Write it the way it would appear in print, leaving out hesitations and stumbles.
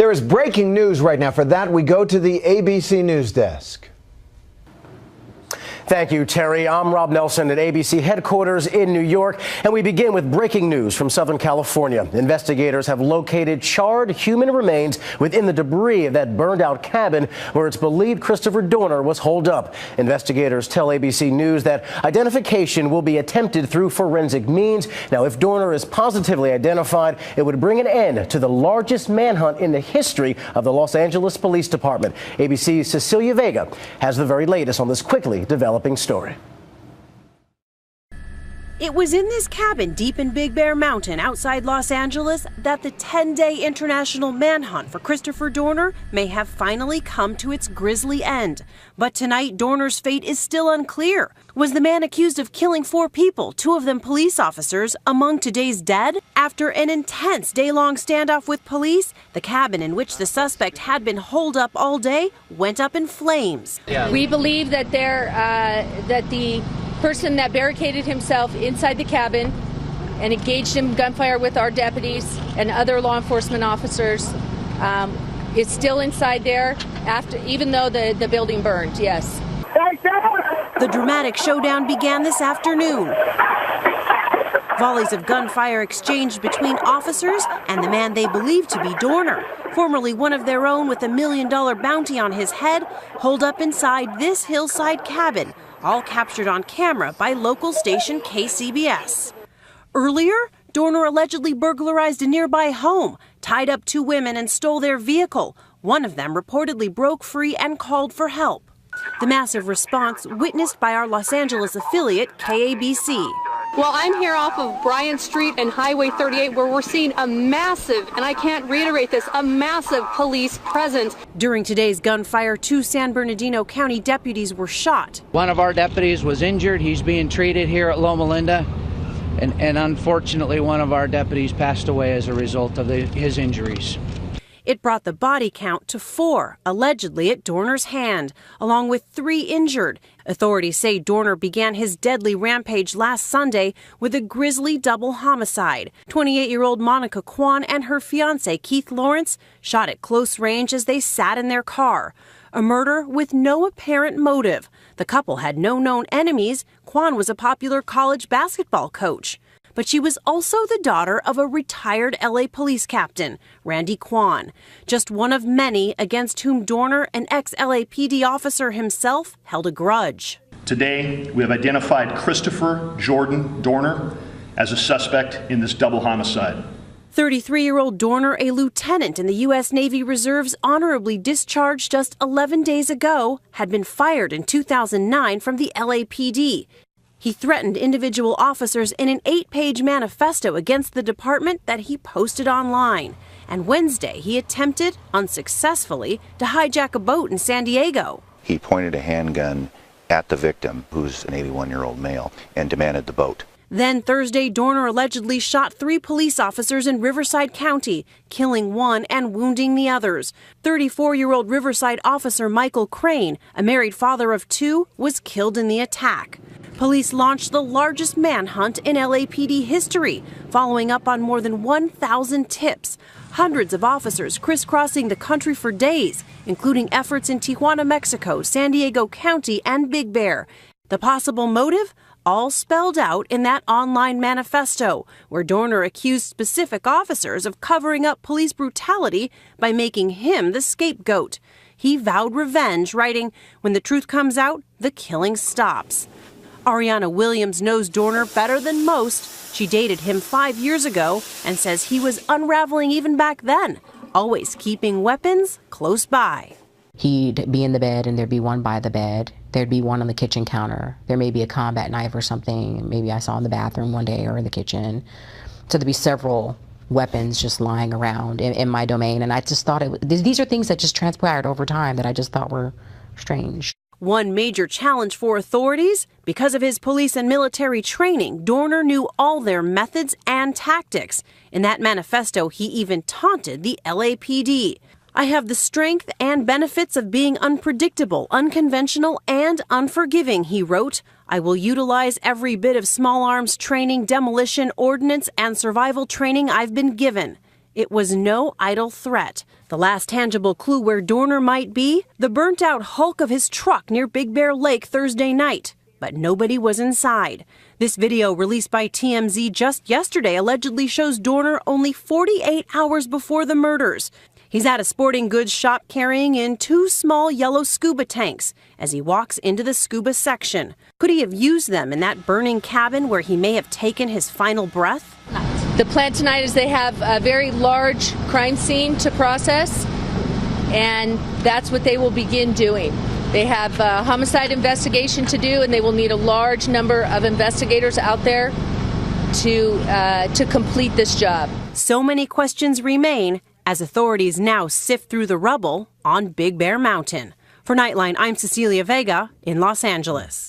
There is breaking news right now. For that, we go to the ABC News desk. Thank you, Terry. I'm Rob Nelson at ABC headquarters in New York, and we begin with breaking news from Southern California. Investigators have located charred human remains within the debris of that burned-out cabin where it's believed Christopher Dorner was holed up. Investigators tell ABC News that identification will be attempted through forensic means. Now, if Dorner is positively identified, it would bring an end to the largest manhunt in the history of the Los Angeles Police Department. ABC's Cecilia Vega has the very latest on this quickly developing story. It was in this cabin deep in Big Bear Mountain outside Los Angeles that the 10-day international manhunt for Christopher Dorner may have finally come to its grisly end. But tonight, Dorner's fate is still unclear. Was the man accused of killing 4 people, 2 of them police officers, among today's dead? After an intense day-long standoff with police, the cabin in which the suspect had been holed up all day went up in flames. We believe that the person that barricaded himself inside the cabin and engaged in gunfire with our deputies and other law enforcement officers is still inside there even though the building burned, yes. The dramatic showdown began this afternoon. Volleys of gunfire exchanged between officers and the man they believed to be Dorner, formerly one of their own with $1 million bounty on his head, holed up inside this hillside cabin, all captured on camera by local station KCBS. Earlier, Dorner allegedly burglarized a nearby home, tied up 2 women and stole their vehicle. One of them reportedly broke free and called for help. The massive response witnessed by our Los Angeles affiliate, KABC. Well, I'm here off of Bryant Street and Highway 38 where we're seeing a massive, and I can't reiterate this, a massive police presence. During today's gunfire, 2 San Bernardino County deputies were shot. One of our deputies was injured. He's being treated here at Loma Linda. And unfortunately, one of our deputies passed away as a result of his injuries. It brought the body count to 4, allegedly at Dorner's hand, along with 3 injured. Authorities say Dorner began his deadly rampage last Sunday with a grisly double homicide. 28-year-old Monica Kwan and her fiancé, Keith Lawrence, shot at close range as they sat in their car. A murder with no apparent motive. The couple had no known enemies. Kwan was a popular college basketball coach. But she was also the daughter of a retired LA police captain, Randy Kwan, just one of many against whom Dorner, an ex-LAPD officer himself, held a grudge. Today, we have identified Christopher Jordan Dorner as a suspect in this double homicide. 33-year-old Dorner, a lieutenant in the U.S. Navy Reserves, honorably discharged just 11 days ago, had been fired in 2009 from the LAPD. He threatened individual officers in an 8-page manifesto against the department that he posted online. And Wednesday, he attempted, unsuccessfully, to hijack a boat in San Diego. He pointed a handgun at the victim, who's an 81-year-old male, and demanded the boat. Then Thursday, Dorner allegedly shot 3 police officers in Riverside County, killing 1 and wounding the others. 34-year-old Riverside officer Michael Crane, a married father of 2, was killed in the attack. Police launched the largest manhunt in LAPD history, following up on more than 1,000 tips. Hundreds of officers crisscrossing the country for days, including efforts in Tijuana, Mexico, San Diego County, and Big Bear. The possible motive? All spelled out in that online manifesto, where Dorner accused specific officers of covering up police brutality by making him the scapegoat. He vowed revenge, writing, "When the truth comes out, the killing stops." Ariana Williams knows Dorner better than most. She dated him 5 years ago and says he was unraveling even back then, always keeping weapons close by. He'd be in the bed and there'd be one by the bed. There'd be one on the kitchen counter. There may be a combat knife or something. Maybe I saw in the bathroom one day or in the kitchen. So there'd be several weapons just lying around in my domain. And I just thought these are things that just transpired over time that I just thought were strange. One major challenge for authorities, because of his police and military training, Dorner knew all their methods and tactics. In that manifesto, he even taunted the LAPD. "I have the strength and benefits of being unpredictable, unconventional, and unforgiving," he wrote. "I will utilize every bit of small arms training, demolition, ordnance, and survival training I've been given." It was no idle threat. The last tangible clue where Dorner might be, the burnt-out hulk of his truck near Big Bear Lake Thursday night. But nobody was inside. This video released by TMZ just yesterday allegedly shows Dorner only 48 hours before the murders. He's at a sporting goods shop carrying in 2 small yellow scuba tanks as he walks into the scuba section. Could he have used them in that burning cabin where he may have taken his final breath? The plan tonight is they have a very large crime scene to process, and that's what they will begin doing. They have a homicide investigation to do, and they will need a large number of investigators out there to complete this job. So many questions remain as authorities now sift through the rubble on Big Bear Mountain. For Nightline, I'm Cecilia Vega in Los Angeles.